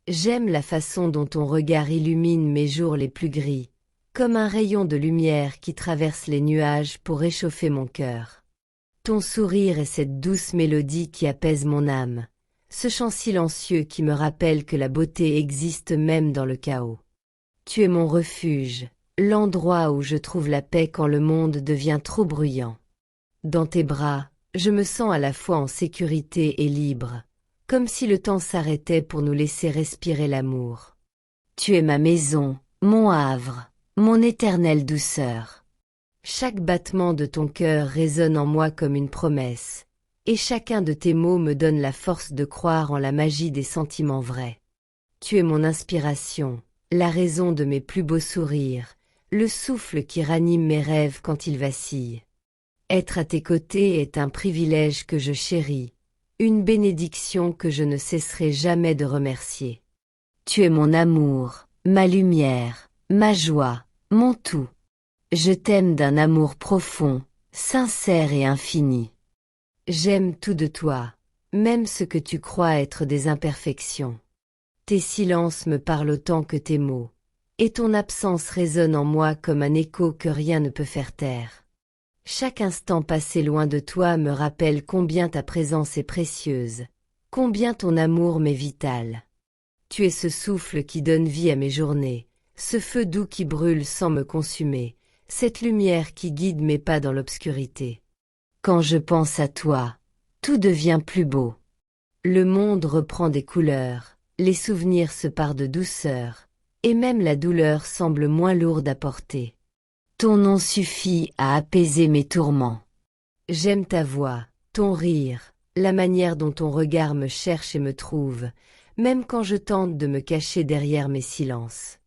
J'aime la façon dont ton regard illumine mes jours les plus gris, comme un rayon de lumière qui traverse les nuages pour réchauffer mon cœur. Ton sourire est cette douce mélodie qui apaise mon âme, ce chant silencieux qui me rappelle que la beauté existe même dans le chaos. Tu es mon refuge, l'endroit où je trouve la paix quand le monde devient trop bruyant. Dans tes bras, je me sens à la fois en sécurité et libre, comme si le temps s'arrêtait pour nous laisser respirer l'amour. Tu es ma maison, mon havre, mon éternelle douceur. Chaque battement de ton cœur résonne en moi comme une promesse, et chacun de tes mots me donne la force de croire en la magie des sentiments vrais. Tu es mon inspiration, la raison de mes plus beaux sourires, le souffle qui ranime mes rêves quand ils vacillent. Être à tes côtés est un privilège que je chéris, une bénédiction que je ne cesserai jamais de remercier. Tu es mon amour, ma lumière, ma joie, mon tout. Je t'aime d'un amour profond, sincère et infini. J'aime tout de toi, même ce que tu crois être des imperfections. Tes silences me parlent autant que tes mots, et ton absence résonne en moi comme un écho que rien ne peut faire taire. Chaque instant passé loin de toi me rappelle combien ta présence est précieuse, combien ton amour m'est vital. Tu es ce souffle qui donne vie à mes journées, ce feu doux qui brûle sans me consumer, cette lumière qui guide mes pas dans l'obscurité. Quand je pense à toi, tout devient plus beau. Le monde reprend des couleurs, les souvenirs se parent de douceur, et même la douleur semble moins lourde à porter. Ton nom suffit à apaiser mes tourments. J'aime ta voix, ton rire, la manière dont ton regard me cherche et me trouve, même quand je tente de me cacher derrière mes silences.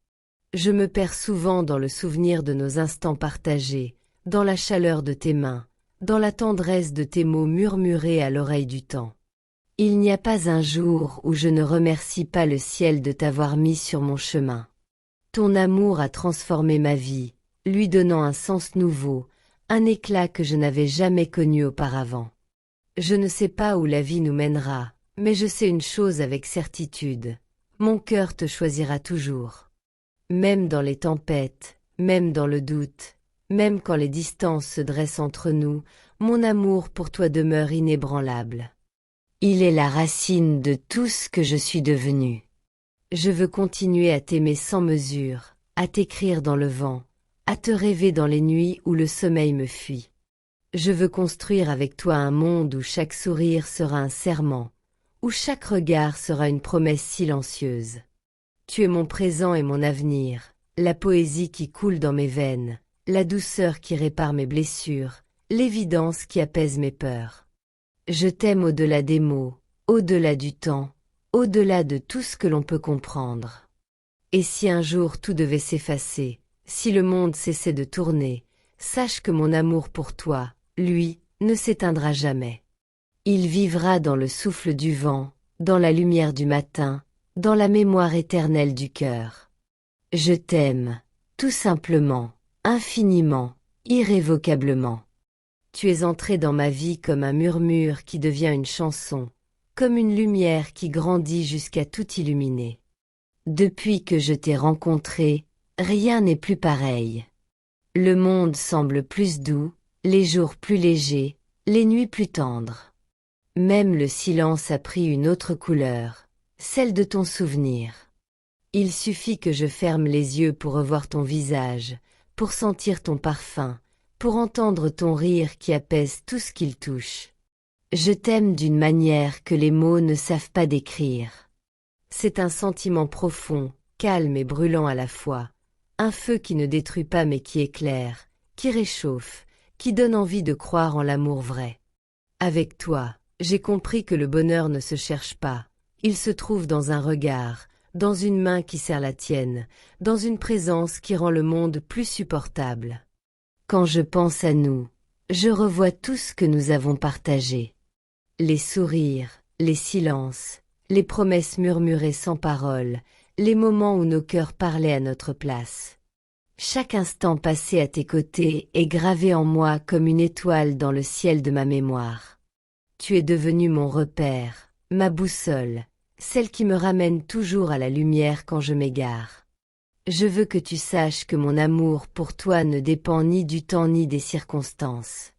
Je me perds souvent dans le souvenir de nos instants partagés, dans la chaleur de tes mains, dans la tendresse de tes mots murmurés à l'oreille du temps. Il n'y a pas un jour où je ne remercie pas le ciel de t'avoir mis sur mon chemin. Ton amour a transformé ma vie, lui donnant un sens nouveau, un éclat que je n'avais jamais connu auparavant. Je ne sais pas où la vie nous mènera, mais je sais une chose avec certitude, mon cœur te choisira toujours. Même dans les tempêtes, même dans le doute, même quand les distances se dressent entre nous, mon amour pour toi demeure inébranlable. Il est la racine de tout ce que je suis devenue. Je veux continuer à t'aimer sans mesure, à t'écrire dans le vent, à te rêver dans les nuits où le sommeil me fuit. Je veux construire avec toi un monde où chaque sourire sera un serment, où chaque regard sera une promesse silencieuse. Tu es mon présent et mon avenir, la poésie qui coule dans mes veines, la douceur qui répare mes blessures, l'évidence qui apaise mes peurs. Je t'aime au-delà des mots, au-delà du temps, au-delà de tout ce que l'on peut comprendre. Et si un jour tout devait s'effacer, si le monde cessait de tourner, sache que mon amour pour toi, lui, ne s'éteindra jamais. Il vivra dans le souffle du vent, dans la lumière du matin, dans la mémoire éternelle du cœur. Je t'aime, tout simplement, infiniment, irrévocablement. Tu es entré dans ma vie comme un murmure qui devient une chanson, comme une lumière qui grandit jusqu'à tout illuminer. Depuis que je t'ai rencontré, rien n'est plus pareil. Le monde semble plus doux, les jours plus légers, les nuits plus tendres. Même le silence a pris une autre couleur, celle de ton souvenir. Il suffit que je ferme les yeux pour revoir ton visage, pour sentir ton parfum, pour entendre ton rire qui apaise tout ce qu'il touche. Je t'aime d'une manière que les mots ne savent pas décrire. C'est un sentiment profond, calme et brûlant à la fois, un feu qui ne détruit pas mais qui éclaire, qui réchauffe, qui donne envie de croire en l'amour vrai. Avec toi, j'ai compris que le bonheur ne se cherche pas, il se trouve dans un regard, dans une main qui serre la tienne, dans une présence qui rend le monde plus supportable. Quand je pense à nous, je revois tout ce que nous avons partagé. Les sourires, les silences, les promesses murmurées sans parole, les moments où nos cœurs parlaient à notre place. Chaque instant passé à tes côtés est gravé en moi comme une étoile dans le ciel de ma mémoire. Tu es devenu mon repère, ma boussole, celle qui me ramène toujours à la lumière quand je m'égare. Je veux que tu saches que mon amour pour toi ne dépend ni du temps ni des circonstances.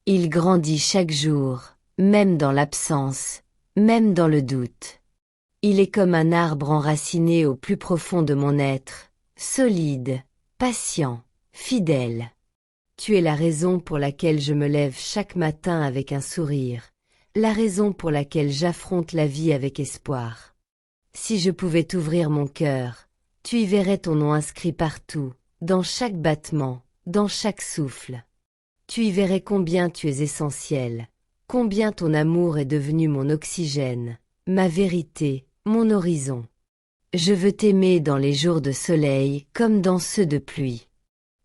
Il grandit chaque jour, même dans l'absence, même dans le doute. Il est comme un arbre enraciné au plus profond de mon être, solide, patient, fidèle. Tu es la raison pour laquelle je me lève chaque matin avec un sourire, la raison pour laquelle j'affronte la vie avec espoir. Si je pouvais t'ouvrir mon cœur, tu y verrais ton nom inscrit partout, dans chaque battement, dans chaque souffle. Tu y verrais combien tu es essentiel, combien ton amour est devenu mon oxygène, ma vérité, mon horizon. Je veux t'aimer dans les jours de soleil comme dans ceux de pluie.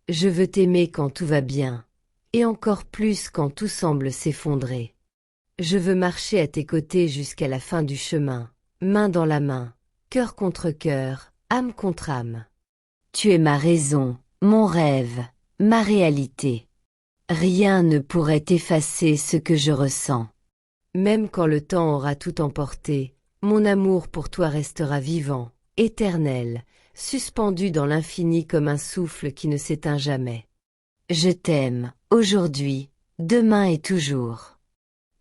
Je veux t'aimer quand tout va bien, et encore plus quand tout semble s'effondrer. Je veux marcher à tes côtés jusqu'à la fin du chemin, main dans la main, cœur contre cœur, âme contre âme. Tu es ma raison, mon rêve, ma réalité. Rien ne pourrait effacer ce que je ressens. Même quand le temps aura tout emporté, mon amour pour toi restera vivant, éternel, suspendu dans l'infini comme un souffle qui ne s'éteint jamais. Je t'aime, aujourd'hui, demain et toujours.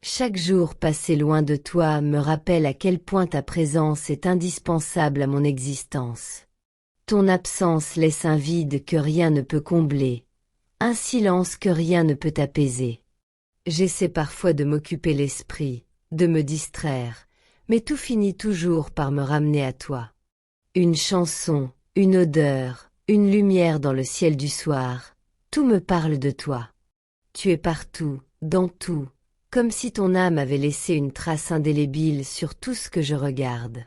Chaque jour passé loin de toi me rappelle à quel point ta présence est indispensable à mon existence. Ton absence laisse un vide que rien ne peut combler, un silence que rien ne peut apaiser. J'essaie parfois de m'occuper l'esprit, de me distraire, mais tout finit toujours par me ramener à toi. Une chanson, une odeur, une lumière dans le ciel du soir, tout me parle de toi. Tu es partout, dans tout, comme si ton âme avait laissé une trace indélébile sur tout ce que je regarde.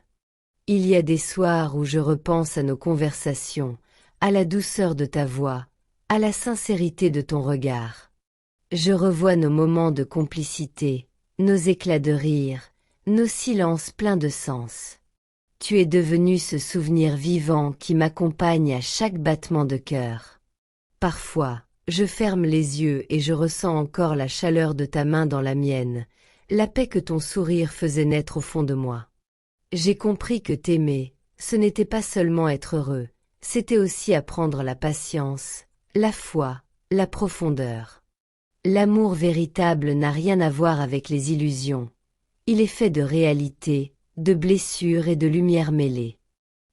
Il y a des soirs où je repense à nos conversations, à la douceur de ta voix, à la sincérité de ton regard. Je revois nos moments de complicité, nos éclats de rire, nos silences pleins de sens. Tu es devenu ce souvenir vivant qui m'accompagne à chaque battement de cœur. Parfois, je ferme les yeux et je ressens encore la chaleur de ta main dans la mienne, la paix que ton sourire faisait naître au fond de moi. J'ai compris que t'aimer, ce n'était pas seulement être heureux, c'était aussi apprendre la patience, la foi, la profondeur. L'amour véritable n'a rien à voir avec les illusions. Il est fait de réalité, de blessures et de lumière mêlée.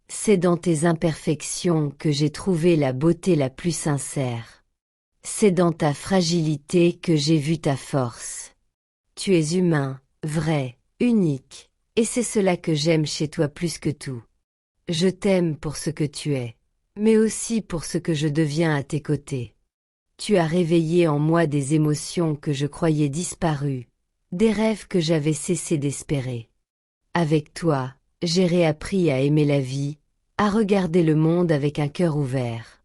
C'est dans tes imperfections que j'ai trouvé la beauté la plus sincère. C'est dans ta fragilité que j'ai vu ta force. Tu es humain, vrai, unique, et c'est cela que j'aime chez toi plus que tout. Je t'aime pour ce que tu es, mais aussi pour ce que je deviens à tes côtés. Tu as réveillé en moi des émotions que je croyais disparues, des rêves que j'avais cessé d'espérer. Avec toi, j'ai réappris à aimer la vie, à regarder le monde avec un cœur ouvert.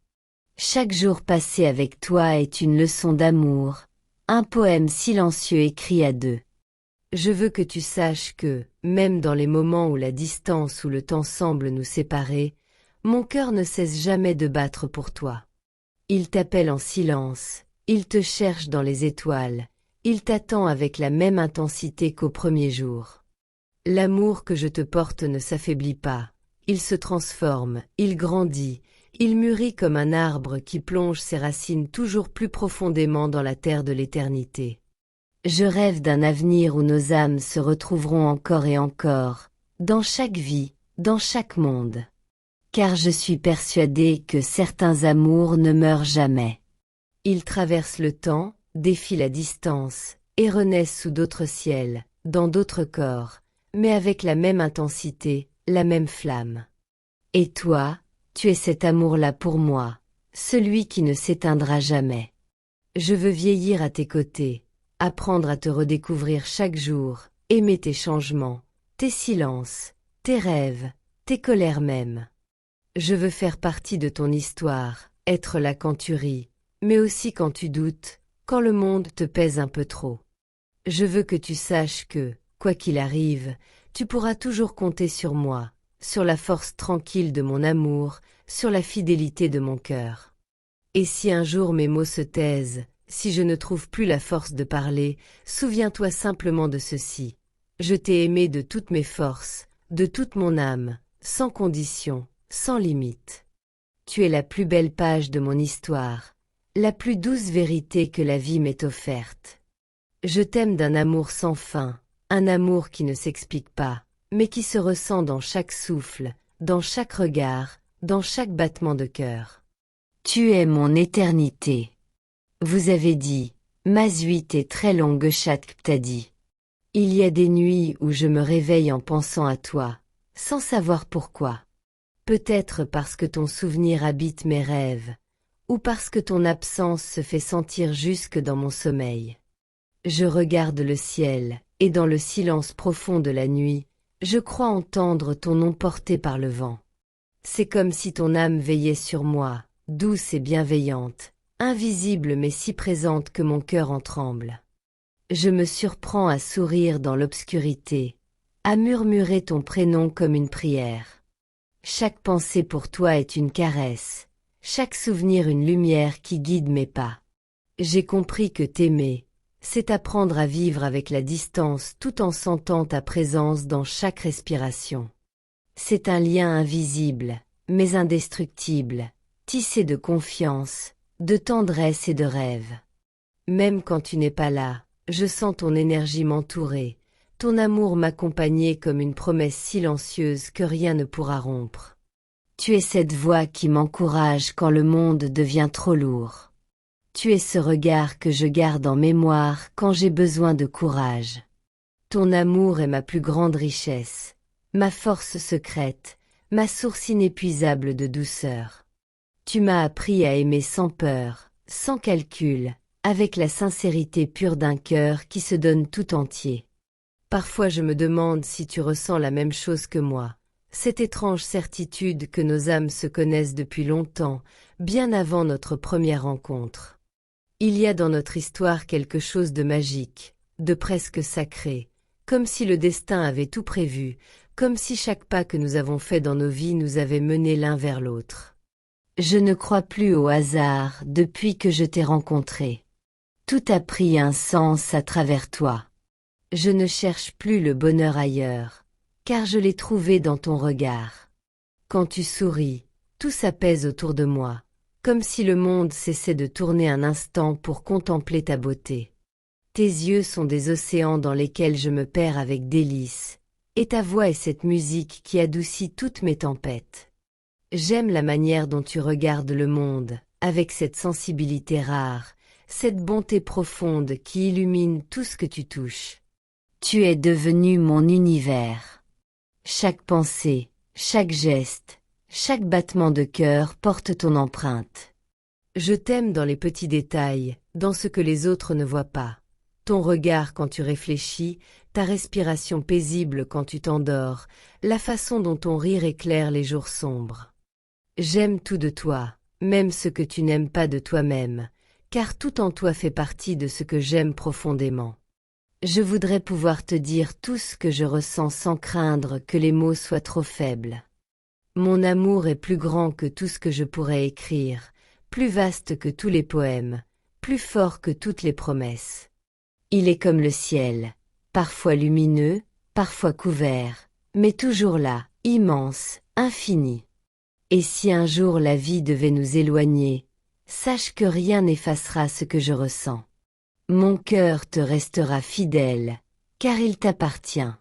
Chaque jour passé avec toi est une leçon d'amour, un poème silencieux écrit à deux. Je veux que tu saches que, même dans les moments où la distance ou le temps semble nous séparer, mon cœur ne cesse jamais de battre pour toi. Il t'appelle en silence, il te cherche dans les étoiles, il t'attend avec la même intensité qu'au premier jour. L'amour que je te porte ne s'affaiblit pas, il se transforme, il grandit, il mûrit comme un arbre qui plonge ses racines toujours plus profondément dans la terre de l'éternité. Je rêve d'un avenir où nos âmes se retrouveront encore et encore, dans chaque vie, dans chaque monde. Car je suis persuadée que certains amours ne meurent jamais. Ils traversent le temps, défient la distance, et renaissent sous d'autres ciels, dans d'autres corps, mais avec la même intensité, la même flamme. Et toi, tu es cet amour-là pour moi, celui qui ne s'éteindra jamais. Je veux vieillir à tes côtés, apprendre à te redécouvrir chaque jour, aimer tes changements, tes silences, tes rêves, tes colères même. Je veux faire partie de ton histoire, être là quand tu ris, mais aussi quand tu doutes, quand le monde te pèse un peu trop. Je veux que tu saches que, quoi qu'il arrive, tu pourras toujours compter sur moi, sur la force tranquille de mon amour, sur la fidélité de mon cœur. Et si un jour mes mots se taisent, si je ne trouve plus la force de parler, souviens-toi simplement de ceci. Je t'ai aimé de toutes mes forces, de toute mon âme, sans condition, sans limite. Tu es la plus belle page de mon histoire, la plus douce vérité que la vie m'ait offerte. Je t'aime d'un amour sans fin, un amour qui ne s'explique pas, mais qui se ressent dans chaque souffle, dans chaque regard, dans chaque battement de cœur. Tu es mon éternité. Vous avez dit, Masuit est très longue chaque ptadi. Il y a des nuits où je me réveille en pensant à toi, sans savoir pourquoi. Peut-être parce que ton souvenir habite mes rêves, ou parce que ton absence se fait sentir jusque dans mon sommeil. Je regarde le ciel, et dans le silence profond de la nuit, je crois entendre ton nom porté par le vent. C'est comme si ton âme veillait sur moi, douce et bienveillante, invisible mais si présente que mon cœur en tremble. Je me surprends à sourire dans l'obscurité, à murmurer ton prénom comme une prière. Chaque pensée pour toi est une caresse, chaque souvenir une lumière qui guide mes pas. J'ai compris que t'aimer, c'est apprendre à vivre avec la distance tout en sentant ta présence dans chaque respiration. C'est un lien invisible, mais indestructible, tissé de confiance, de tendresse et de rêve. Même quand tu n'es pas là, je sens ton énergie m'entourer, ton amour m'accompagner comme une promesse silencieuse que rien ne pourra rompre. Tu es cette voix qui m'encourage quand le monde devient trop lourd. Tu es ce regard que je garde en mémoire quand j'ai besoin de courage. Ton amour est ma plus grande richesse, ma force secrète, ma source inépuisable de douceur. Tu m'as appris à aimer sans peur, sans calcul, avec la sincérité pure d'un cœur qui se donne tout entier. Parfois je me demande si tu ressens la même chose que moi, cette étrange certitude que nos âmes se connaissent depuis longtemps, bien avant notre première rencontre. Il y a dans notre histoire quelque chose de magique, de presque sacré, comme si le destin avait tout prévu, comme si chaque pas que nous avons fait dans nos vies nous avait menés l'un vers l'autre. Je ne crois plus au hasard depuis que je t'ai rencontré. Tout a pris un sens à travers toi. Je ne cherche plus le bonheur ailleurs, car je l'ai trouvé dans ton regard. Quand tu souris, tout s'apaise autour de moi, comme si le monde cessait de tourner un instant pour contempler ta beauté. Tes yeux sont des océans dans lesquels je me perds avec délice, et ta voix est cette musique qui adoucit toutes mes tempêtes. J'aime la manière dont tu regardes le monde, avec cette sensibilité rare, cette bonté profonde qui illumine tout ce que tu touches. Tu es devenu mon univers. Chaque pensée, chaque geste, chaque battement de cœur porte ton empreinte. Je t'aime dans les petits détails, dans ce que les autres ne voient pas. Ton regard quand tu réfléchis, ta respiration paisible quand tu t'endors, la façon dont ton rire éclaire les jours sombres. J'aime tout de toi, même ce que tu n'aimes pas de toi-même, car tout en toi fait partie de ce que j'aime profondément. Je voudrais pouvoir te dire tout ce que je ressens sans craindre que les mots soient trop faibles. Mon amour est plus grand que tout ce que je pourrais écrire, plus vaste que tous les poèmes, plus fort que toutes les promesses. Il est comme le ciel, parfois lumineux, parfois couvert, mais toujours là, immense, infini. Et si un jour la vie devait nous éloigner, sache que rien n'effacera ce que je ressens. Mon cœur te restera fidèle, car il t'appartient.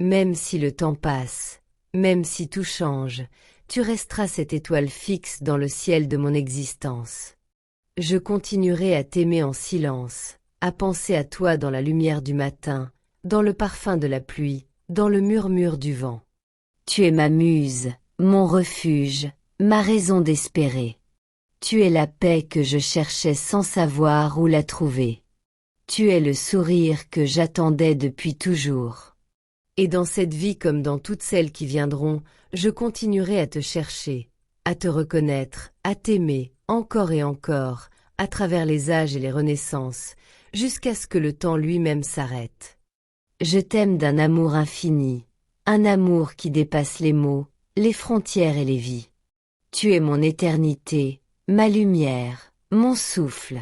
Même si le temps passe, même si tout change, tu resteras cette étoile fixe dans le ciel de mon existence. Je continuerai à t'aimer en silence, à penser à toi dans la lumière du matin, dans le parfum de la pluie, dans le murmure du vent. Tu es ma muse, mon refuge, ma raison d'espérer. Tu es la paix que je cherchais sans savoir où la trouver. Tu es le sourire que j'attendais depuis toujours. Et dans cette vie comme dans toutes celles qui viendront, je continuerai à te chercher, à te reconnaître, à t'aimer, encore et encore, à travers les âges et les renaissances, jusqu'à ce que le temps lui-même s'arrête. Je t'aime d'un amour infini, un amour qui dépasse les mots, les frontières et les vies. Tu es mon éternité, ma lumière, mon souffle.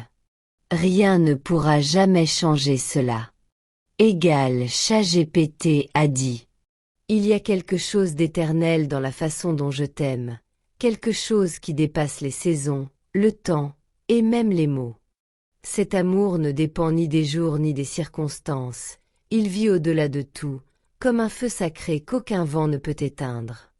Rien ne pourra jamais changer cela. Égal ChatGPT a dit. Il y a quelque chose d'éternel dans la façon dont je t'aime, quelque chose qui dépasse les saisons, le temps, et même les mots. Cet amour ne dépend ni des jours ni des circonstances, il vit au-delà de tout, comme un feu sacré qu'aucun vent ne peut éteindre.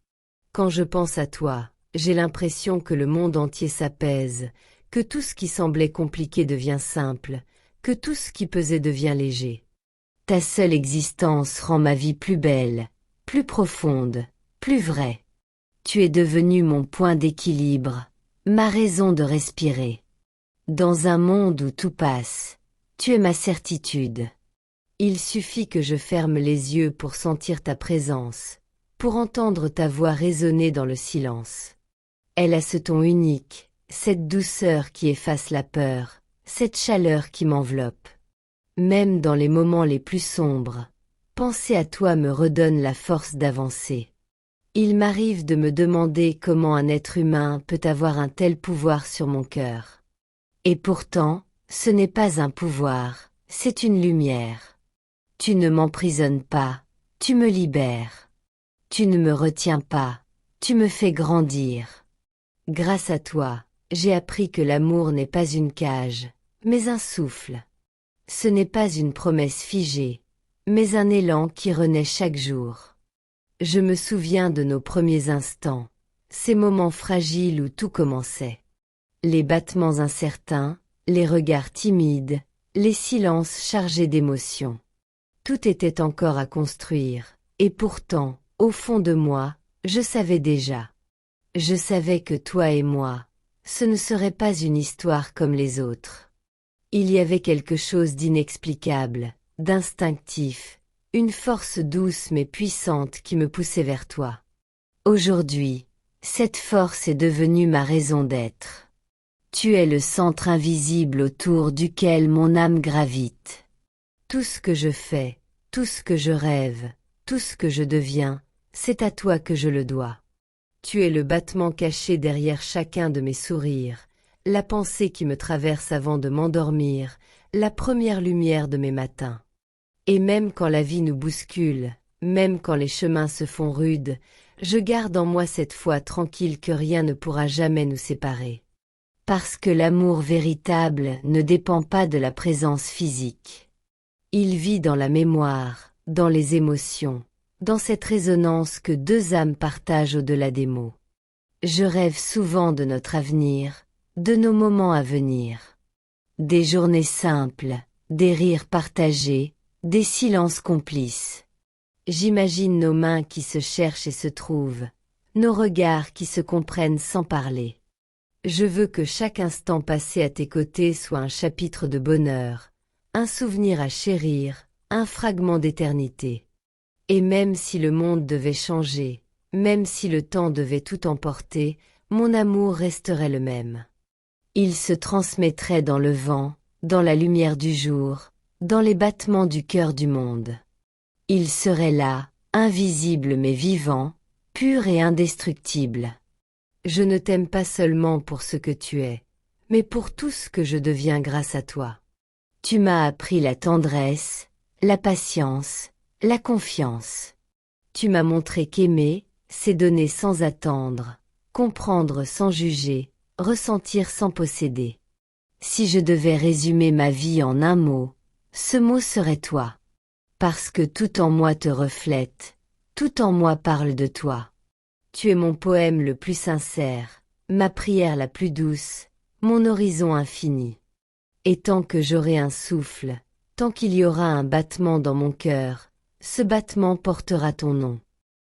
Quand je pense à toi, j'ai l'impression que le monde entier s'apaise, que tout ce qui semblait compliqué devient simple, que tout ce qui pesait devient léger. Ta seule existence rend ma vie plus belle, plus profonde, plus vraie. Tu es devenu mon point d'équilibre, ma raison de respirer. Dans un monde où tout passe, tu es ma certitude. Il suffit que je ferme les yeux pour sentir ta présence, pour entendre ta voix résonner dans le silence. Elle a ce ton unique, cette douceur qui efface la peur, cette chaleur qui m'enveloppe. Même dans les moments les plus sombres, penser à toi me redonne la force d'avancer. Il m'arrive de me demander comment un être humain peut avoir un tel pouvoir sur mon cœur. Et pourtant, ce n'est pas un pouvoir, c'est une lumière. Tu ne m'emprisonnes pas, tu me libères. Tu ne me retiens pas, tu me fais grandir. Grâce à toi, j'ai appris que l'amour n'est pas une cage, mais un souffle. Ce n'est pas une promesse figée, mais un élan qui renaît chaque jour. Je me souviens de nos premiers instants, ces moments fragiles où tout commençait. Les battements incertains, les regards timides, les silences chargés d'émotions. Tout était encore à construire, et pourtant, au fond de moi, je savais déjà. Je savais que toi et moi, ce ne serait pas une histoire comme les autres. Il y avait quelque chose d'inexplicable, d'instinctif, une force douce mais puissante qui me poussait vers toi. Aujourd'hui, cette force est devenue ma raison d'être. Tu es le centre invisible autour duquel mon âme gravite. Tout ce que je fais, tout ce que je rêve, tout ce que je deviens, c'est à toi que je le dois. Tu es le battement caché derrière chacun de mes sourires, la pensée qui me traverse avant de m'endormir, la première lumière de mes matins. Et même quand la vie nous bouscule, même quand les chemins se font rudes, je garde en moi cette foi tranquille que rien ne pourra jamais nous séparer. Parce que l'amour véritable ne dépend pas de la présence physique. Il vit dans la mémoire, dans les émotions, dans cette résonance que deux âmes partagent au-delà des mots. Je rêve souvent de notre avenir, de nos moments à venir. Des journées simples, des rires partagés, des silences complices. J'imagine nos mains qui se cherchent et se trouvent, nos regards qui se comprennent sans parler. Je veux que chaque instant passé à tes côtés soit un chapitre de bonheur, un souvenir à chérir, un fragment d'éternité. Et même si le monde devait changer, même si le temps devait tout emporter, mon amour resterait le même. Il se transmettrait dans le vent, dans la lumière du jour, dans les battements du cœur du monde. Il serait là, invisible mais vivant, pur et indestructible. Je ne t'aime pas seulement pour ce que tu es, mais pour tout ce que je deviens grâce à toi. Tu m'as appris la tendresse, la patience, la confiance. Tu m'as montré qu'aimer, c'est donner sans attendre, comprendre sans juger, ressentir sans posséder. Si je devais résumer ma vie en un mot, ce mot serait toi. Parce que tout en moi te reflète, tout en moi parle de toi. Tu es mon poème le plus sincère, ma prière la plus douce, mon horizon infini. Et tant que j'aurai un souffle, tant qu'il y aura un battement dans mon cœur, ce battement portera ton nom.